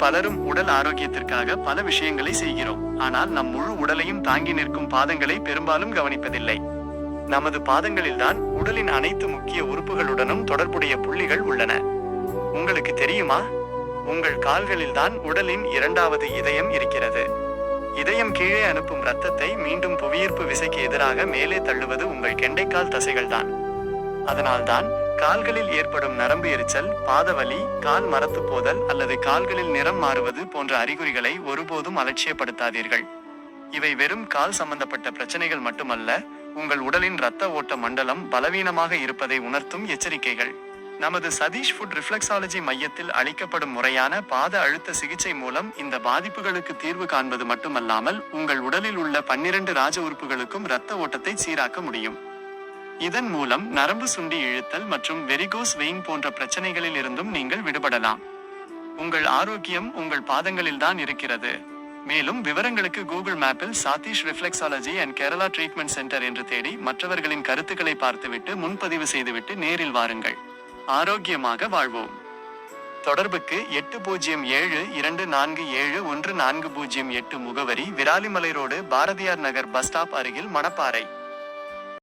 பலரும் உடல் ஆரோக்கியத்திற்காக பல விஷயங்களை செய்கிறோம். ஆனால் நம் முழு உடலையும் தாங்கி நிற்கும் பாதங்களை பெரும்பாலும் கவனிப்பதில்லை. நமது பாதங்களில்தான் உடலின் அனைத்து முக்கிய உறுப்புகளுடனும் தொடர்புடைய புள்ளிகள் உள்ளன. உங்களுக்கு தெரியுமா? உங்கள் கால்களில்தான் உடலின் இரண்டாவது இதயம் இருக்கிறது. இதயம் கீழே அனுப்பும் இரத்தத்தை மீண்டும் புவியீர்ப்பு விசைக்கு எதிராக மேலே தள்ளுவது உங்கள் கெண்டைக்கால் தசைகள்தான். அதனால்தான் கால்களில் ஏற்படும் நரம்பு எரிச்சல், பாதவலி, கால் மரத்து போதல் அல்லது கால்களில் நிறம் மாறுவது போன்ற அறிகுறிகளை ஒருபோதும் அலட்சியப்படுத்தாதீர்கள். இவை வெறும் கால் சம்பந்தப்பட்ட பிரச்சனைகள் மட்டுமல்ல, உங்கள் உடலின் இரத்த ஓட்ட மண்டலம் பலவீனமாக இருப்பதை உணர்த்தும் எச்சரிக்கைகள். நமது சதீஷ் ஃபுட் ரிஃப்ளெக்ஸாலஜி மையத்தில் அளிக்கப்படும் முறையான பாத அழுத்த சிகிச்சை மூலம் இந்த பாதிப்புகளுக்கு தீர்வு காண்பது மட்டுமல்லாமல் உங்கள் உடலில் உள்ள 12 ராஜ உறுப்புகளுக்கும் இரத்த ஓட்டத்தை சீராக்க முடியும். இதன் மூலம் நரம்பு சுண்டி இழுத்தல் மற்றும் வெரிகோஸ் வெயின் போன்ற பிரச்சனைகளில் இருந்தும் நீங்கள் விடுபடலாம். உங்கள் ஆரோக்கியம் உங்கள் பாதங்களில்தான் இருக்கிறது. மேலும் விவரங்களுக்கு கூகுள் மேப்பில் Sathish reflexology and Kerala treatment centre என்று தேடி மற்றவர்களின் கருத்துக்களை பார்த்துவிட்டு முன்பதிவு செய்துவிட்டு நேரில் வாருங்கள். ஆரோக்கியமாக வாழ்வோம். தொடர்புக்கு 8072471408 முகவரி விராலிமலை ரோடு, பாரதியார் நகர் பஸ் ஸ்டாப் அருகில், மணப்பாறை.